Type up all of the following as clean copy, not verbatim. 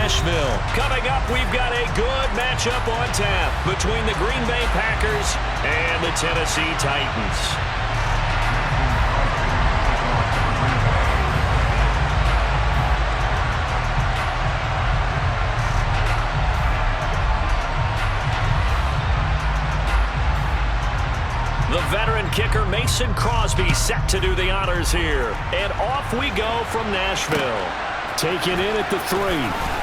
Nashville. Coming up, we've got a good matchup on tap between the Green Bay Packers and the Tennessee Titans. The veteran kicker Mason Crosby set to do the honors here. And off we go from Nashville. Taken in at the 3.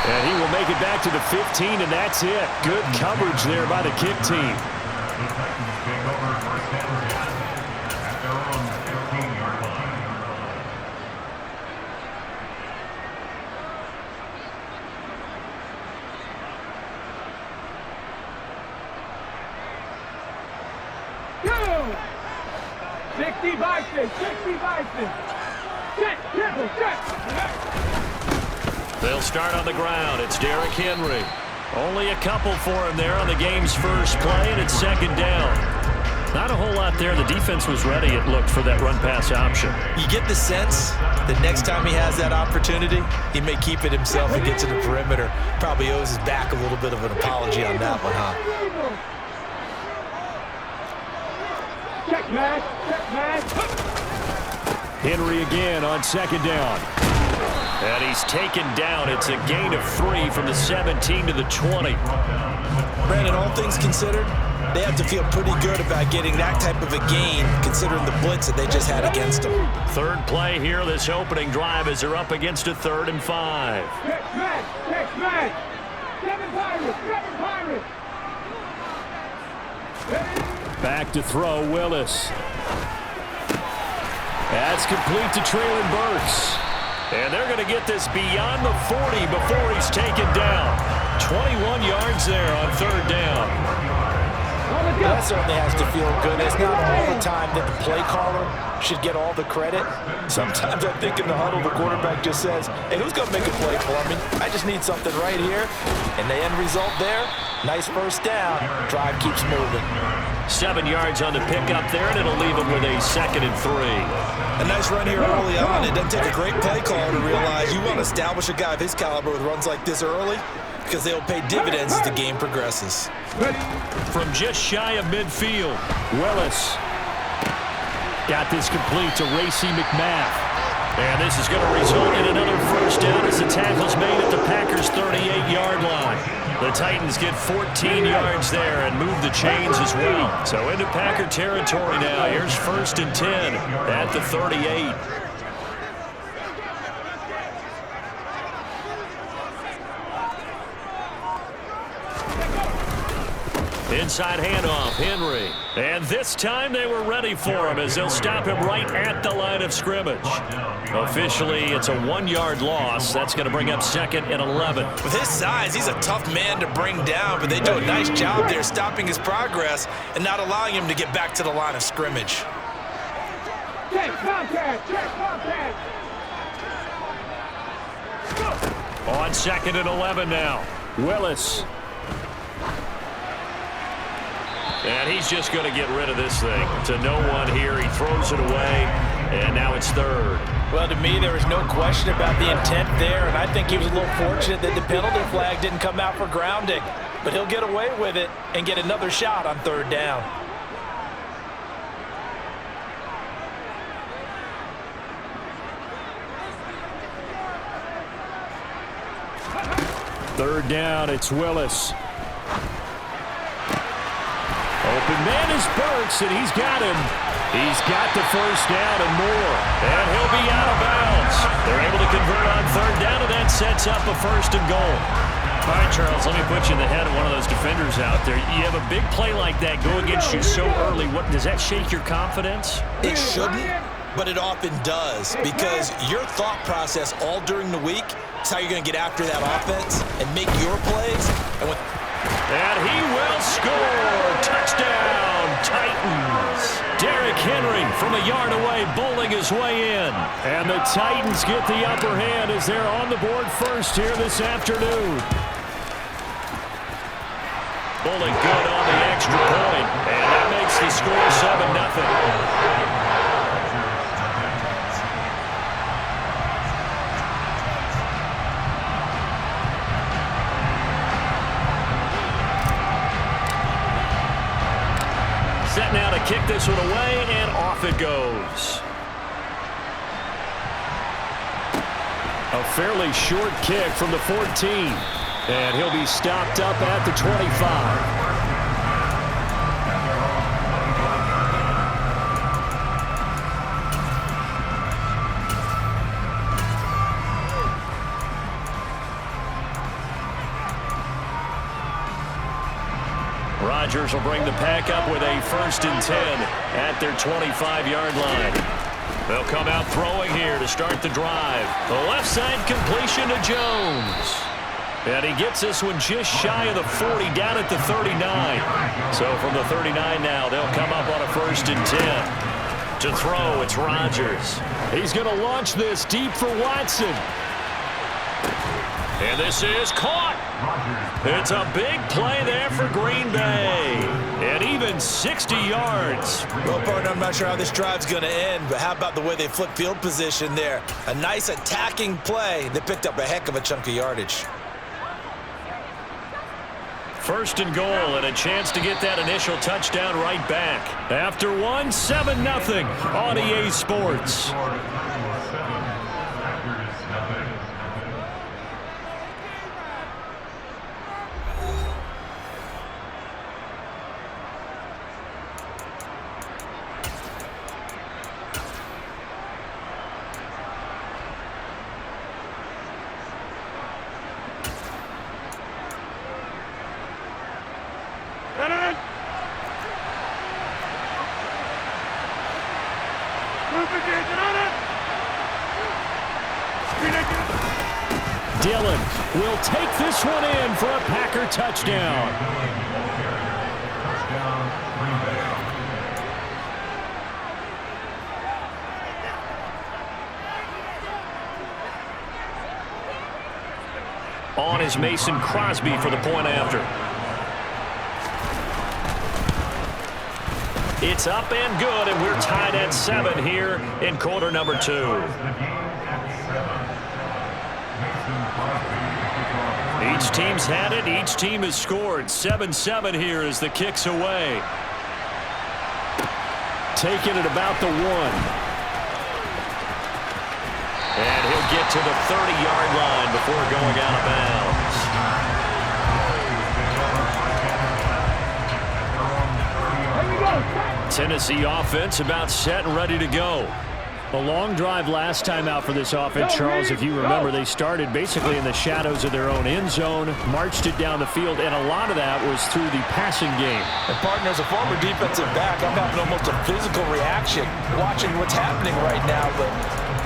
And he will make it back to the 15, and that's it. Good coverage there by the kick team. They'll start on the ground. It's Derrick Henry. Only a couple for him there on the game's first play, and it's second down. Not a whole lot there. The defense was ready, it looked, for that run-pass option. You get the sense that next time he has that opportunity, he may keep it himself and get to the perimeter. Probably owes his back a little bit of an apology on that one, huh? Check, man. Henry again on second down. And he's taken down. It's a gain of 3 from the 17 to the 20. Brandon, all things considered, they have to feel pretty good about getting that type of a gain, considering the blitz that they just had against them. Third play here, this opening drive, as they're up against a 3rd and 5. Check, man. 7 Pirates. Back to throw, Willis. That's complete to Traylon Burks. And they're going to get this beyond the 40 before he's taken down. 21 yards there on 3rd down. That certainly has to feel good. It's not all the time that the play caller should get all the credit. Sometimes I think in the huddle, the quarterback just says, hey, who's going to make a play for me? I just need something right here. And the end result there, nice first down. Drive keeps moving. 7 yards on the pickup there, and it'll leave him with a 2nd and 3. A nice run here early on. It doesn't take a great play caller to realize you want to establish a guy of his caliber with runs like this early, because they'll pay dividends as the game progresses. From just shy of midfield, Willis got this complete to Racey McMath. And this is going to result in another first down as the tackle's made at the Packers' 38-yard line. The Titans get 14 yards there and move the chains as well. So into Packer territory now. Here's 1st and 10 at the 38. Inside handoff, Henry. And this time they were ready for him as they'll stop him right at the line of scrimmage. Officially, it's a 1-yard loss. That's going to bring up 2nd and 11. With his size, he's a tough man to bring down, but they do a nice job there stopping his progress and not allowing him to get back to the line of scrimmage. Check contact. On 2nd and 11 now, Willis. And he's just going to get rid of this thing. To no one here. He throws it away, and now it's 3rd. Well, to me, there was no question about the intent there, and I think he was a little fortunate that the penalty flag didn't come out for grounding. But he'll get away with it and get another shot on 3rd down. Third down, it's Willis. Open man is Burks, and he's got him. He's got the first down and more. And he'll be out of bounds. They're able to convert on 3rd down, and that sets up a 1st and goal. All right, Charles, let me put you in the head of one of those defenders out there. You have a big play like that go against you so early. What does that shake your confidence? It shouldn't, but it often does, because your thought process all during the week is how you're going to get after that offense and make your plays. And he will score. Touchdown, Titans. Derrick Henry from a yard away, bowling his way in. And the Titans get the upper hand as they're on the board first here this afternoon. Bowling good on the extra point, and that makes the score 7-0. this one away, and off it goes. A fairly short kick from the 14. And he'll be stopped up at the 25. Rodgers will bring the pack up with a 1st and 10 at their 25-yard line. They'll come out throwing here to start the drive. The left side completion to Jones. And he gets this one just shy of the 40, down at the 39. So from the 39 now, they'll come up on a 1st and 10. To throw, it's Rodgers. He's going to launch this deep for Watson. And this is caught. It's a big play there for Green Bay. And even 60 yards. Well, partner, I'm not sure how this drive's going to end, but how about the way they flip field position there? A nice attacking play. They picked up a heck of a chunk of yardage. 1st and goal, and a chance to get that initial touchdown right back. After one, 7-0 on EA Sports. Dillon will take this one in for a Packer touchdown. On is Mason Crosby for the point after. It's up and good, and we're tied at 7 here in quarter number 2. Each team's had it. Each team has scored. 7-7 here as the kick's away. Taking it about the 1. And he'll get to the 30-yard line before going out of bounds. Tennessee offense about set and ready to go. A long drive last time out for this offense, Charles. If you remember, they started basically in the shadows of their own end zone, marched it down the field, and a lot of that was through the passing game. And partner, as a former defensive back, I'm having almost a physical reaction watching what's happening right now. But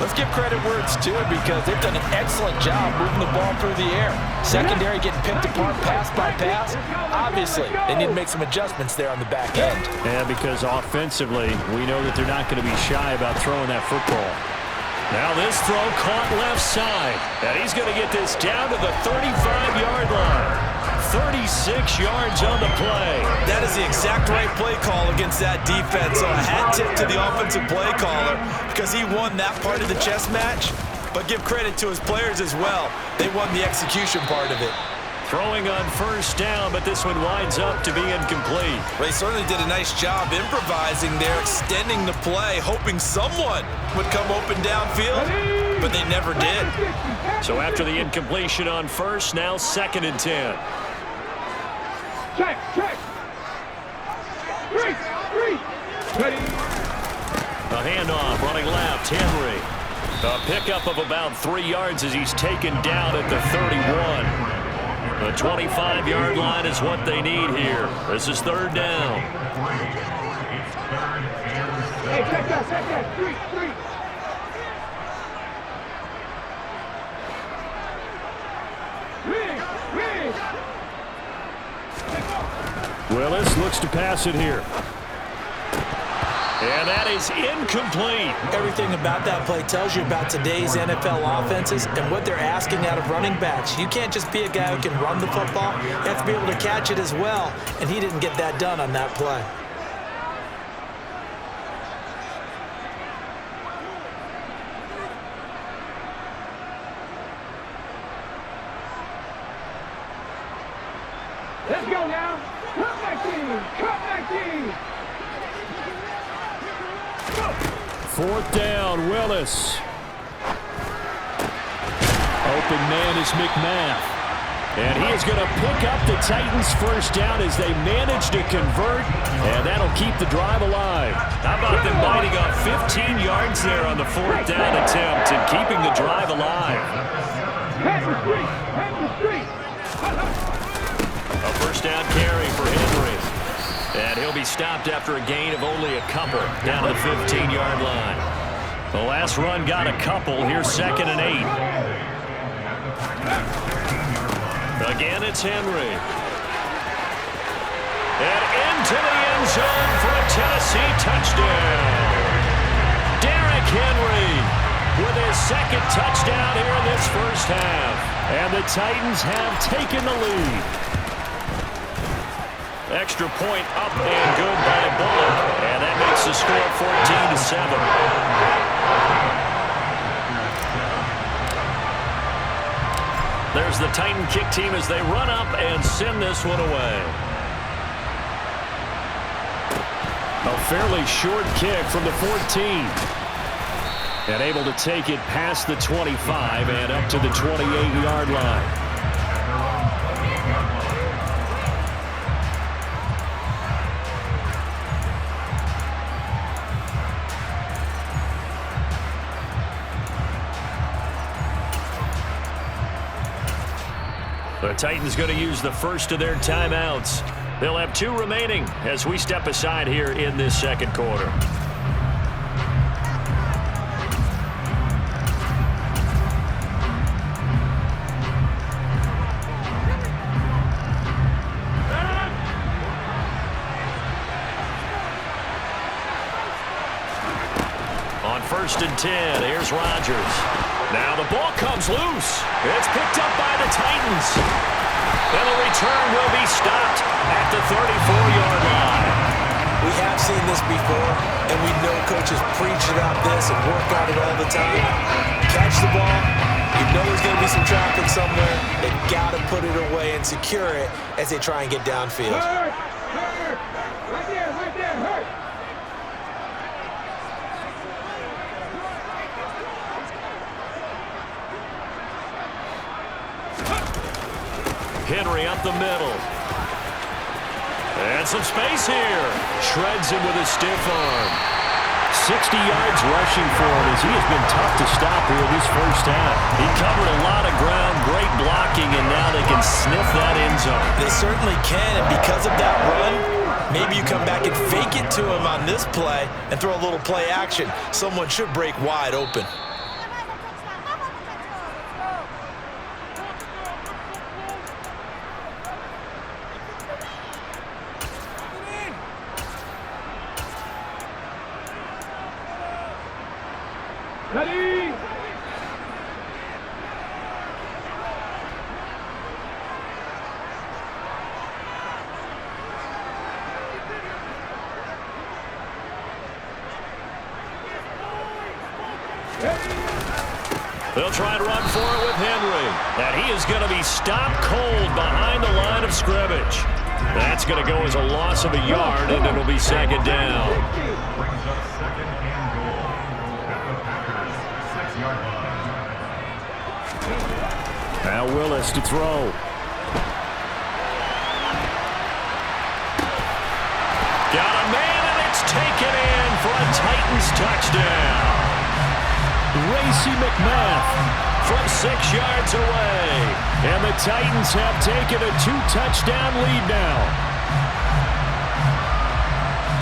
let's give credit where it's due, because they've done an excellent job moving the ball through the air. Secondary getting picked apart pass by pass. Obviously, they need to make some adjustments there on the back end. Yeah, because offensively, we know that they're not going to be shy about throwing that football. Now this throw caught left side. And he's going to get this down to the 35-yard line. 36 yards on the play. That is the exact right play call against that defense. So a hat tip to the offensive play caller, because he won that part of the chess match. But give credit to his players as well. They won the execution part of it. Throwing on 1st down, but this one winds up to be incomplete. Well, they certainly did a nice job improvising there, extending the play, hoping someone would come open downfield, but they never did. So after the incompletion on 1st, now 2nd and 10. Check. Three. Ready. A handoff running left, Henry. A pickup of about 3 yards as he's taken down at the 31. The 25-yard line is what they need here. This is 3rd down. Hey, check that. Three. Willis looks to pass it here. And that is incomplete. Everything about that play tells you about today's NFL offenses and what they're asking out of running backs. You can't just be a guy who can run the football. You have to be able to catch it as well, and he didn't get that done on that play. Let's go now. Cut my team. 4th down, Willis. Open man is McMath. And he is going to pick up the Titans' first down as they manage to convert, and that'll keep the drive alive. How about them biting up 15 yards there on the 4th down attempt and keeping the drive alive? A first down carry for Henry. And he'll be stopped after a gain of only a couple down to the 15-yard line. The last run got a couple. Here's 2nd and 8. Again, it's Henry. And into the end zone for a Tennessee touchdown. Derrick Henry with his 2nd touchdown here in this first half. And the Titans have taken the lead. Extra point up and good by Bullock. And that makes the score 14-7. There's the Titan kick team as they run up and send this one away. A fairly short kick from the 14. And able to take it past the 25 and up to the 28-yard line. The Titans going to use the first of their timeouts. They'll have 2 remaining as we step aside here in this 2nd quarter. On 1st and 10, here's Rodgers. Now the ball comes loose. It's picked up by the Titans. And the return will be stopped at the 34-yard line. We have seen this before, and we know coaches preach about this and work on it all the time. Catch the ball. You know there's going to be some traffic somewhere. They've got to put it away and secure it as they try and get downfield. Hurt! Right there, hurt! Henry up the middle. And some space here. Shreds him with a stiff arm. 60 yards rushing for him as he has been tough to stop here this first half. He covered a lot of ground, great blocking, and now they can sniff that end zone. They certainly can, and because of that run, maybe you come back and fake it to him on this play and throw a little play action. Someone should break wide open. Ready? They'll try and run for it with Henry. And he is going to be stopped cold behind the line of scrimmage. That's going to go as a loss of a yard, and it'll be 2nd down. Now Willis to throw. Got a man, and it's taken in for a Titans touchdown. Racy McMath From 6 yards away. And the Titans have taken a 2-touchdown lead now.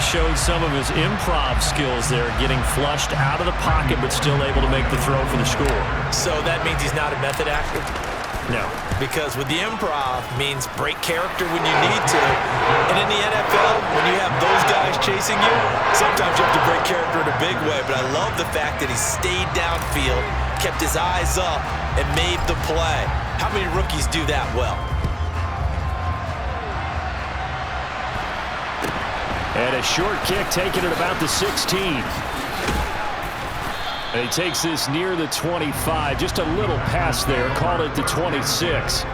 Showed some of his improv skills there, getting flushed out of the pocket but still able to make the throw for the score. So that means he's not a method actor? No. Because with the improv means break character when you need to. And in the NFL, when you have those guys chasing you, sometimes you have to break character in a big way. But I love the fact that he stayed downfield, kept his eyes up, and made the play. How many rookies do that well? And a short kick taken at about the 16. And he takes this near the 25. Just a little pass there. Called it the 26.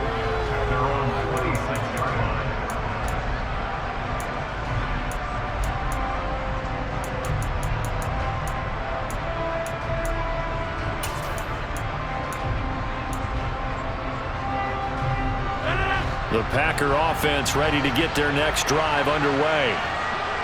The Packer offense ready to get their next drive underway.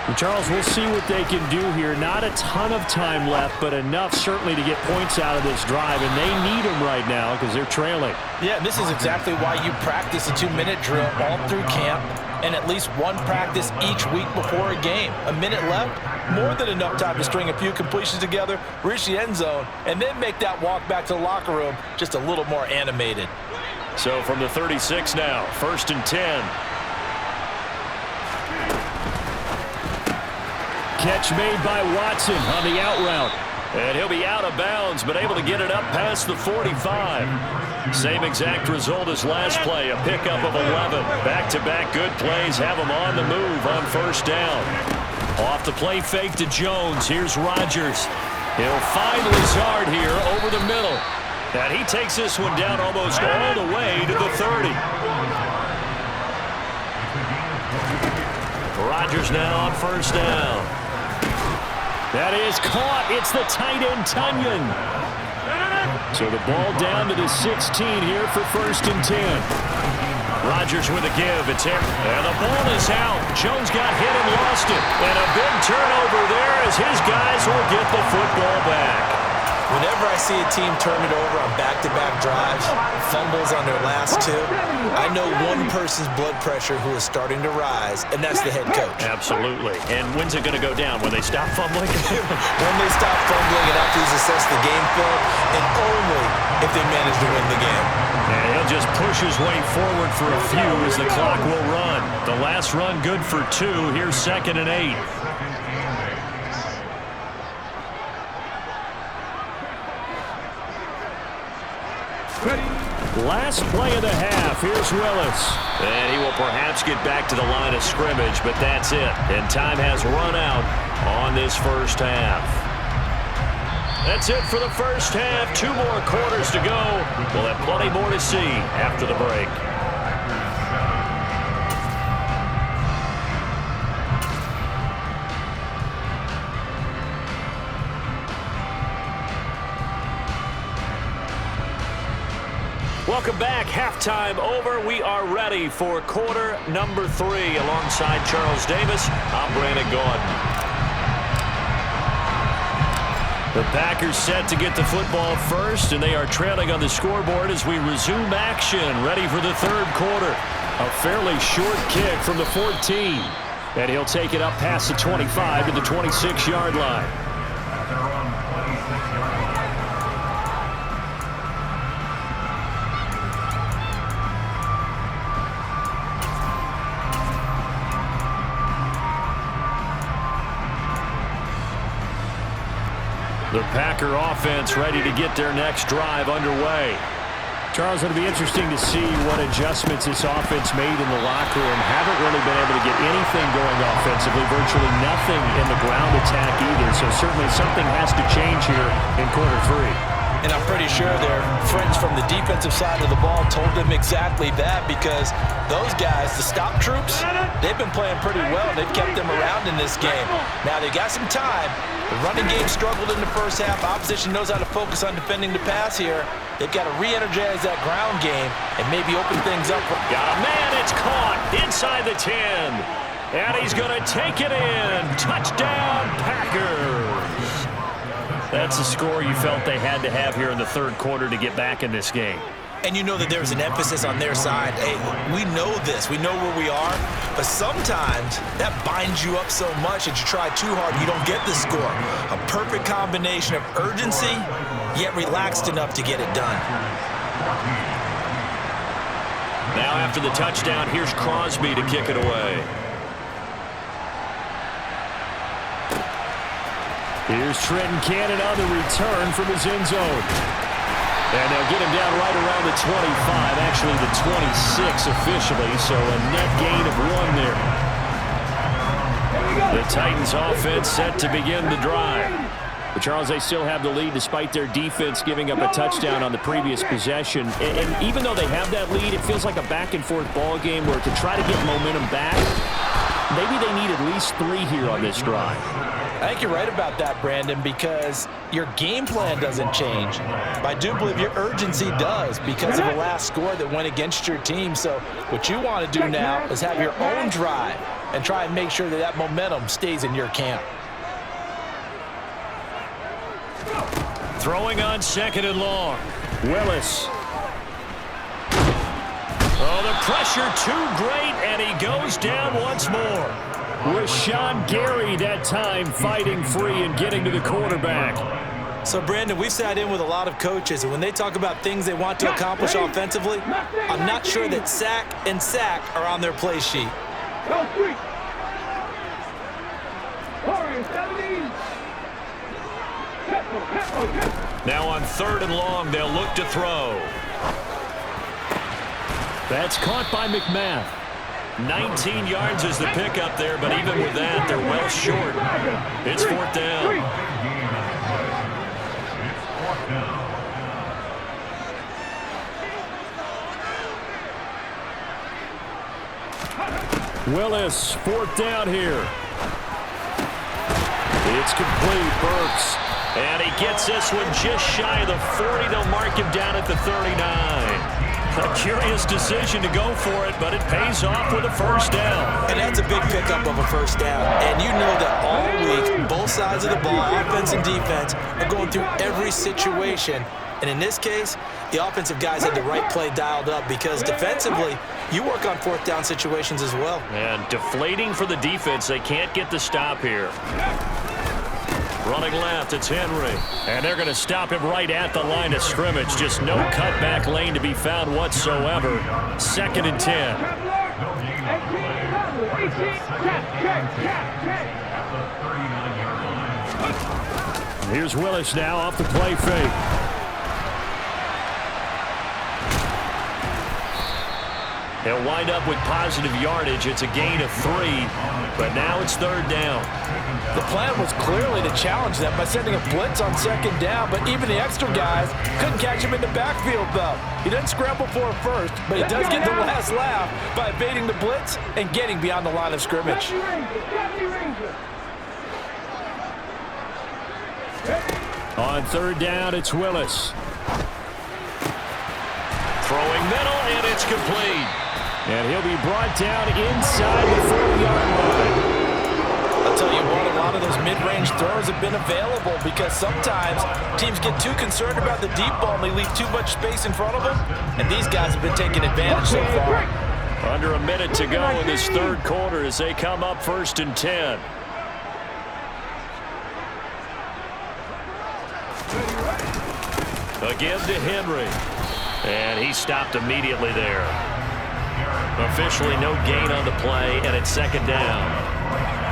And Charles, we'll see what they can do here. Not a ton of time left, but enough certainly to get points out of this drive, and they need them right now because they're trailing. Yeah, this is exactly why you practice a 2-minute drill all through camp and at least one practice each week before a game. A minute left, more than enough time to string a few completions together, reach the end zone, and then make that walk back to the locker room just a little more animated. So from the 36 now, 1st and 10. Catch made by Watson on the out route. And he'll be out of bounds, but able to get it up past the 45. Same exact result as last play, a pickup of 11. Back-to-back good plays have him on the move on 1st down. Off the play fake to Jones. Here's Rodgers. He'll find Lazard here over the middle. And he takes this one down almost all the way to the 30. Rodgers now on 1st down. That is caught. It's the tight end, Tunyon. So the ball down to the 16 here for 1st and 10. Rodgers with a give. It's him. And the ball is out. Jones got hit and lost it. And a big turnover there as his guys will get the football back. Whenever I see a team turn it over on back-to-back drives, fumbles on their last 2, I know one person's blood pressure who is starting to rise, and that's the head coach. Absolutely. And when's it going to go down? When they stop fumbling? When they stop fumbling and after he's assessed the game film, and only if they manage to win the game. And he'll just push his way forward for a few as the clock will run. The last run good for 2. Here's 2nd and 8. Last play of the half. Here's Willis. And he will perhaps get back to the line of scrimmage, but that's it. And time has run out on this 1st half. That's it for the 1st half. 2 more quarters to go. We'll have plenty more to see after the break. Welcome back. Halftime over. We are ready for quarter number 3. Alongside Charles Davis, I'm Brandon Gaudin. The Packers set to get the football first, and they are trailing on the scoreboard as we resume action, ready for the 3rd quarter. A fairly short kick from the 14, and he'll take it up past the 25 to the 26-yard line. The Packer offense ready to get their next drive underway. Charles, it'll be interesting to see what adjustments this offense made in the locker room. Haven't really been able to get anything going offensively, virtually nothing in the ground attack either. So certainly something has to change here in quarter 3. And I'm pretty sure their friends from the defensive side of the ball told them exactly that, because those guys, the stop troops, they've been playing pretty well. They've kept them around in this game. Now they got some time. The running game struggled in the 1st half. Opposition knows how to focus on defending the pass here. They've got to re-energize that ground game and maybe open things up. Got a man. It's caught inside the 10. And he's going to take it in. Touchdown, Packers. That's the score you felt they had to have here in the 3rd quarter to get back in this game. And you know that there's an emphasis on their side. Hey, we know this. We know where we are. But sometimes that binds you up so much that you try too hard and you don't get the score. A perfect combination of urgency, yet relaxed enough to get it done. Now after the touchdown, here's Crosby to kick it away. Here's Trenton Cannon on the return from his end zone. And they'll get him down right around the 25, actually the 26 officially, so a net gain of 1 there. The Titans offense set to begin the drive. But Charles, they still have the lead despite their defense giving up a touchdown on the previous possession. And even though they have that lead, it feels like a back-and-forth ball game where to try to get momentum back, maybe they need at least 3 here on this drive. I think you're right about that, Brandon, because your game plan doesn't change. But I do believe your urgency does because of the last score that went against your team. So what you want to do now is have your own drive and try and make sure that that momentum stays in your camp. Throwing on 2nd and long. Willis. Oh, the pressure too great, and he goes down once more. Rashawn Gary that time fighting free and getting to the quarterback. So, Brandon, we've sat in with a lot of coaches, and when they talk about things they want to accomplish offensively, I'm not sure that sack and sack are on their play sheet. Now on 3rd and long, they'll look to throw. That's caught by McMath. 19 yards is the pickup there, but even with that, they're well short. It's 4th down. Willis, 4th down here. It's complete, Burks. And he gets this one just shy of the 40. They'll mark him down at the 39. A curious decision to go for it, but it pays off with a 1st down. And that's a big pickup of a 1st down. And you know that all week, both sides of the ball, offense and defense, are going through every situation. And in this case, the offensive guys had the right play dialed up because defensively, you work on 4th down situations as well. And deflating for the defense. They can't get the stop here. Running left, it's Henry. And they're going to stop him right at the line of scrimmage. Just no cutback lane to be found whatsoever. 2nd and 10. Here's Willis now off the play fake. He'll wind up with positive yardage. It's a gain of 3, but now it's 3rd down. The plan was clearly to challenge them by sending a blitz on 2nd down, but even the extra guys couldn't catch him in the backfield, though. He didn't scramble for it first, but he does get the last laugh by evading the blitz and getting beyond the line of scrimmage. On 3rd down, it's Willis. Throwing middle, and it's complete. And he'll be brought down inside the 40-yard line. I'll tell you what, a lot of those mid-range throws have been available because sometimes teams get too concerned about the deep ball and they leave too much space in front of them, and these guys have been taking advantage so far. Under a minute to go in this 3rd quarter as they come up 1st and 10. Again to Henry. And he stopped immediately there. Officially no gain on the play, and it's 2nd down.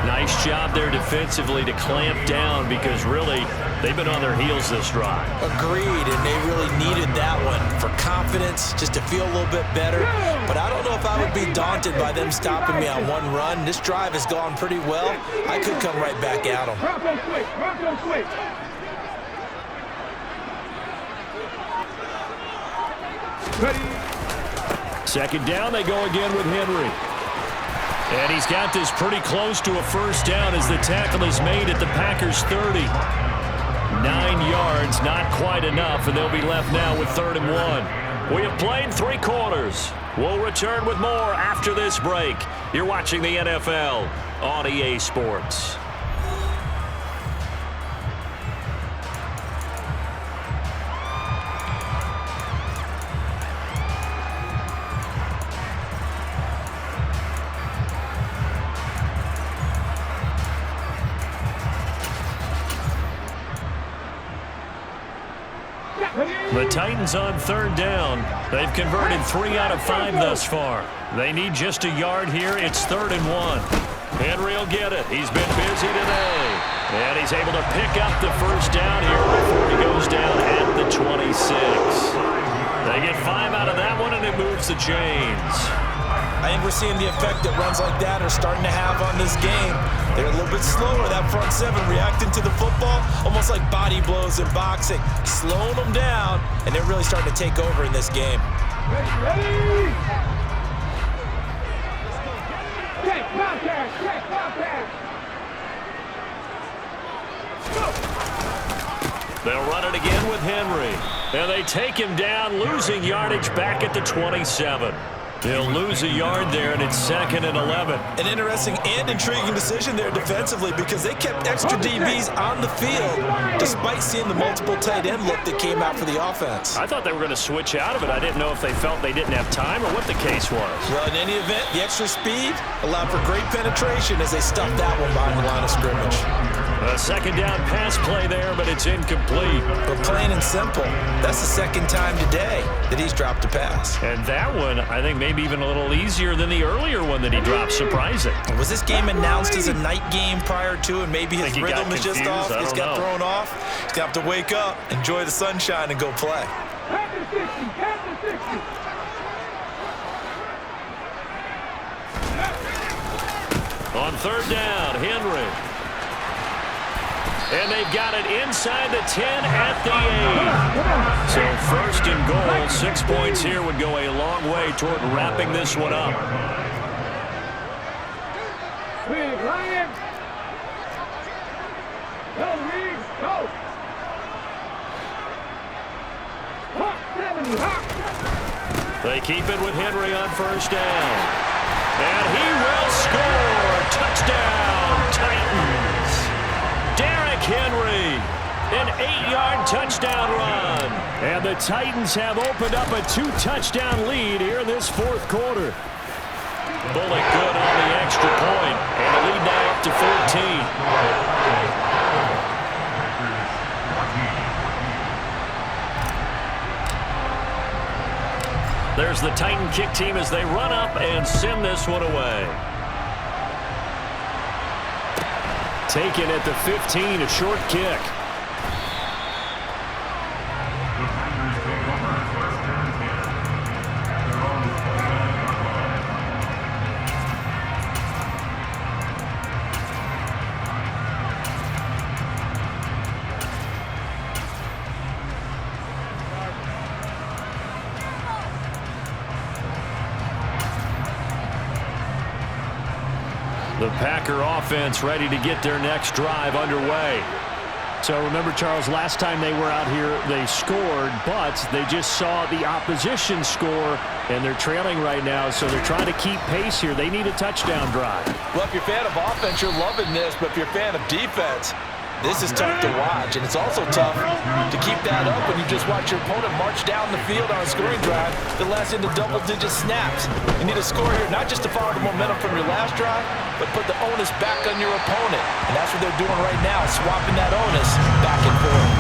Nice job there defensively to clamp down because really they've been on their heels this drive. Agreed, and they really needed that one for confidence, just to feel a little bit better. But I don't know if I would be daunted by them stopping me on one run. This drive has gone pretty well. I could come right back at them. Ready. 2nd down, they go again with Henry. And he's got this pretty close to a 1st down as the tackle is made at the Packers' 30. 9 yards, not quite enough, and they'll be left now with 3rd and 1. We have played 3 quarters. We'll return with more after this break. You're watching the NFL on EA Sports. The Titans on 3rd down. They've converted 3 out of 5 thus far. They need just a yard here. It's 3rd and 1. Henry will get it. He's been busy today. And he's able to pick up the 1st down here before he goes down at the 26. They get 5 out of that one, and it moves the chains. I think we're seeing the effect that runs like that are starting to have on this game. They're a little bit slower, that front 7, reacting to the football, almost like body blows in boxing, slowing them down, and they're really starting to take over in this game. Ready. Check, Bobcat. They'll run it again with Henry. And they take him down, losing yardage back at the 27. They'll lose a yard there, and it's 2nd and 11. An interesting and intriguing decision there defensively because they kept extra DBs on the field despite seeing the multiple tight end look that came out for the offense. I thought they were going to switch out of it. I didn't know if they felt they didn't have time or what the case was. Well, in any event, the extra speed allowed for great penetration as they stuffed that one behind the line of scrimmage. A 2nd down pass play there, but it's incomplete. But plain and simple, that's the 2nd time today that he's dropped a pass. And that one, I think, maybe even a little easier than the earlier one that he dropped. Surprising. Was this game announced as a night game prior to, and maybe his rhythm is just off? He's got thrown off. He's got to wake up, enjoy the sunshine, and go play. At the 60, at the 60. On 3rd down, Henry. And they've got it inside the 10 at the 8. So 1st and goal, 6 points here would go a long way toward wrapping this one up. Big Lion. Go, Reeves, go. Hawk 70, Hawk. They keep it with Henry on 1st down. And he will score. Touchdown, Titans. Henry, an 8-yard touchdown run. And the Titans have opened up a 2-touchdown lead here in this 4th quarter. Bullock good on the extra point, and the lead now up to 14. There's the Titan kick team as they run up and send this one away. Taken at the 15, a short kick. The Packer offense ready to get their next drive underway. So remember, Charles, last time they were out here, they scored, but they just saw the opposition score, and they're trailing right now, so they're trying to keep pace here. They need a touchdown drive. Well, if you're a fan of offense, you're loving this, but if you're a fan of defense, this is tough to watch, and it's also tough to keep that up when you just watch your opponent march down the field on a scoring drive that lasts into double-digit snaps. You need a score here, not just to follow the momentum from your last drive, but put the onus back on your opponent. And that's what they're doing right now, swapping that onus back and forth.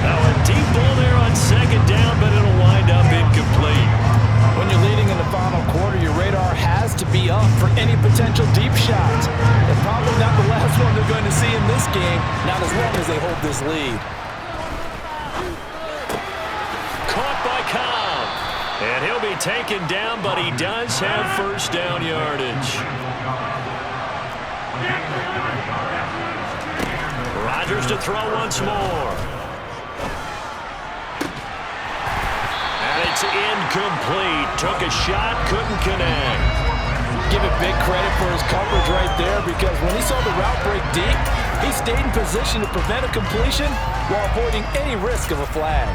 Now a deep ball there on 2nd down, but it'll wind up incomplete. When you're leading in the final quarter, your radar has to be up for any potential deep shots. And probably not the last one they're going to see in this game, not as long as they hold this lead. Caught by Cobb. And he'll be taken down, but he does have 1st down yardage. Rodgers to throw once more. It's incomplete. Took a shot, couldn't connect. Give it big credit for his coverage right there because when he saw the route break deep, he stayed in position to prevent a completion while avoiding any risk of a flag.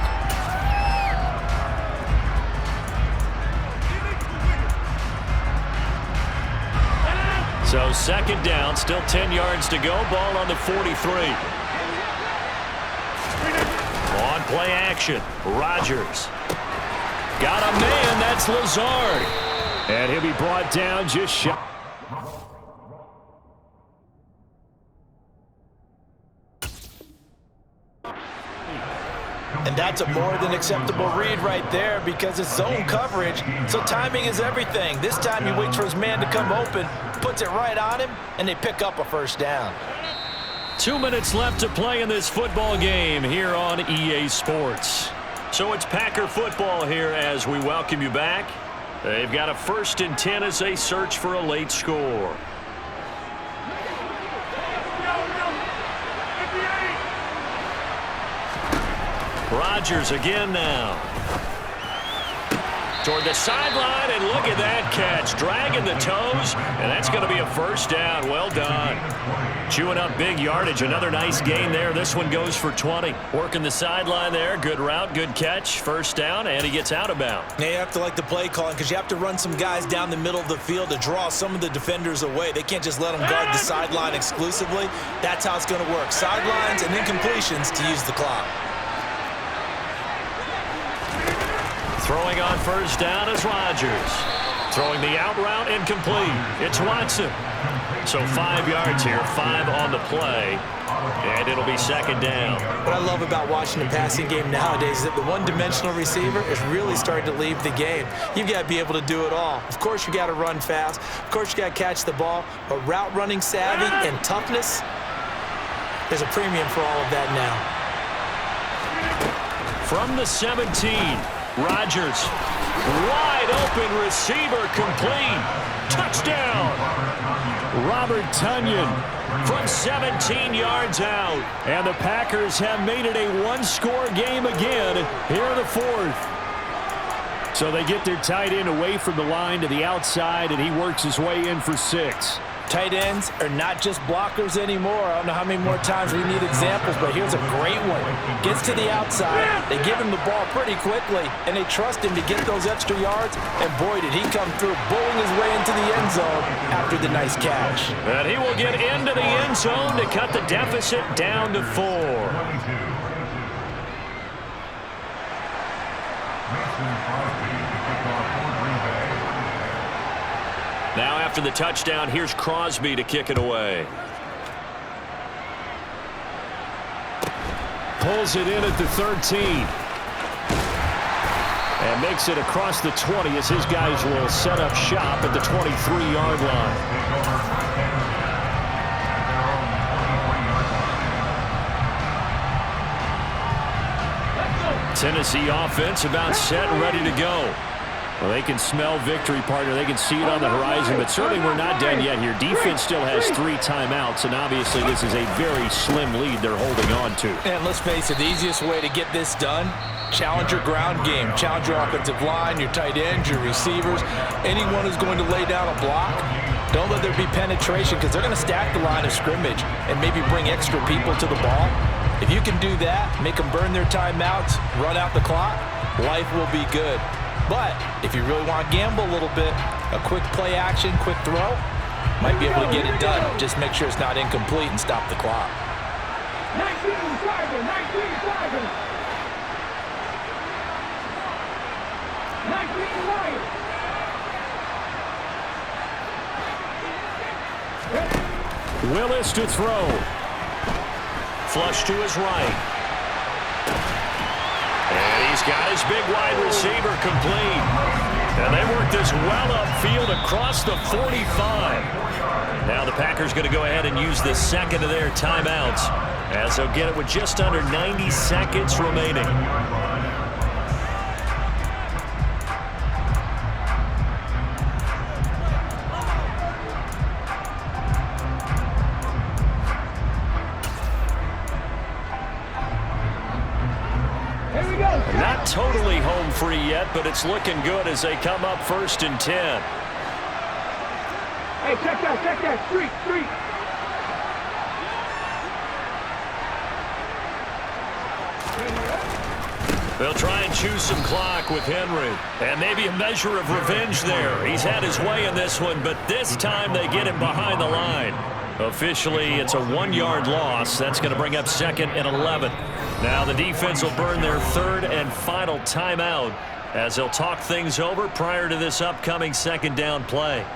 So 2nd down, still 10 yards to go. Ball on the 43. On play action, Rodgers. Got a man, that's Lazard. And he'll be brought down just shy. And that's a more than acceptable read right there because it's zone coverage, so timing is everything. This time he waits for his man to come open, puts it right on him, and they pick up a 1st down. 2 minutes left to play in this football game here on EA Sports. So it's Packer football here as we welcome you back. They've got a 1st and 10 as they search for a late score. Rodgers again now. toward the sideline, and look at that catch. Dragging the toes, and that's going to be a first down. Well done. Chewing up big yardage. Another nice gain there. This one goes for 20. Working the sideline there. Good route, good catch. First down, and he gets out of bounds. Now you have to like the play calling because you have to run some guys down the middle of the field to draw some of the defenders away. They can't just let them guard the sideline exclusively. That's how it's going to work. Sidelines and incompletions to use the clock. Throwing on first down is Rodgers. Throwing the out route incomplete. It's Watson. So 5 yards here, 5 on the play, and it'll be second down. What I love about watching the passing game nowadays is that the one-dimensional receiver is really starting to leave the game. You've got to be able to do it all. Of course, you got to run fast. Of course, you got to catch the ball. But route running savvy and toughness, there's a premium for all of that now. From the 17, Rodgers, wide open receiver complete. Touchdown. Robert Tonyan from 17 yards out. And the Packers have made it a one-score game again here in the fourth. So they get their tight end away from the line to the outside, and he works his way in for 6. Tight ends are not just blockers anymore. I don't know how many more times we need examples, but here's a great one. Gets to the outside, they give him the ball pretty quickly, and they trust him to get those extra yards, and boy, did he come through, bowling his way into the end zone after the nice catch. And he will get into the end zone to cut the deficit down to 4. Now after the touchdown, here's Crosby to kick it away. Pulls it in at the 13. And makes it across the 20 as his guys will set up shop at the 23-yard line. Tennessee offense about set and ready to go. Well, they can smell victory, partner. They can see it on the horizon, but certainly we're not done yet here. Defense still has 3 timeouts, and obviously this is a very slim lead they're holding on to. And let's face it, the easiest way to get this done, challenge your ground game. Challenge your offensive line, your tight ends, your receivers, anyone who's going to lay down a block. Don't let there be penetration because they're going to stack the line of scrimmage and maybe bring extra people to the ball. If you can do that, make them burn their timeouts, run out the clock, life will be good. But if you really want to gamble a little bit, a quick play action, quick throw, might be able to get it done. Just make sure it's not incomplete and stop the clock. 19 Tiger, 19 Tiger. 19 Lions. Willis to throw. Flush to his right. And he's got his big wide receiver complete. And they work this well upfield across the 45. Now the Packers going to go ahead and use the second of their timeouts as they'll get it with just under 90 seconds remaining. Not totally home free yet, but it's looking good as they come up 1st and 10. Hey, check that, street. They'll try and choose some clock with Henry. And maybe a measure of revenge there. He's had his way in this one, but this time they get him behind the line. Officially, it's a 1-yard loss. That's going to bring up 2nd and 11. Now the defense will burn their 3rd and final timeout as they'll talk things over prior to this upcoming 2nd down play.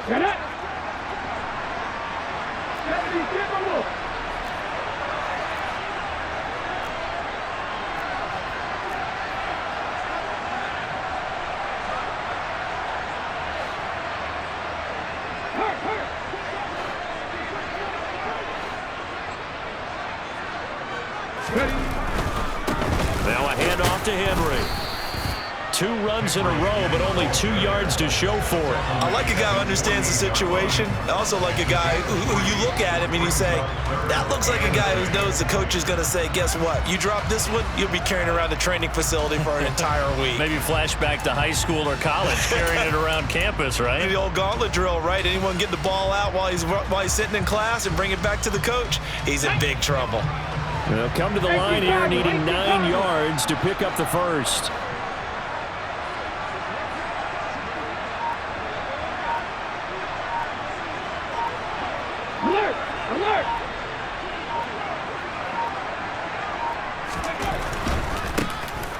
Get it. 70 Wolf. Now a handoff to Henry. 2 runs in a row, but only 2 yards to show for it. I like a guy who understands the situation. I also like a guy who you look at him and you say, that looks like a guy who knows the coach is going to say, guess what? You drop this one, you'll be carrying around the training facility for an entire week. Maybe flashback to high school or college, carrying it around campus, right? The old gauntlet drill, right? Anyone get the ball out while he's sitting in class and bring it back to the coach, he's in big trouble. They'll come to the line here needing 9 yards to pick up the first. Alert! Alert!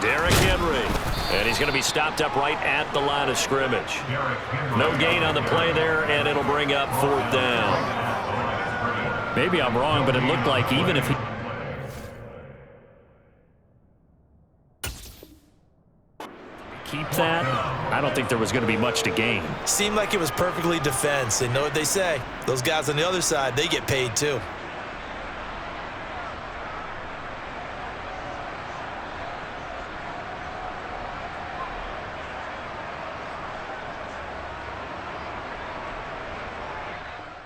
Derrick Henry. And he's going to be stopped up right at the line of scrimmage. No gain on the play there, and it'll bring up 4th down. Maybe I'm wrong, but it looked like even if he... keep that, I don't think there was going to be much to gain. Seemed like it was perfectly defense, and know what they say. Those guys on the other side, they get paid too.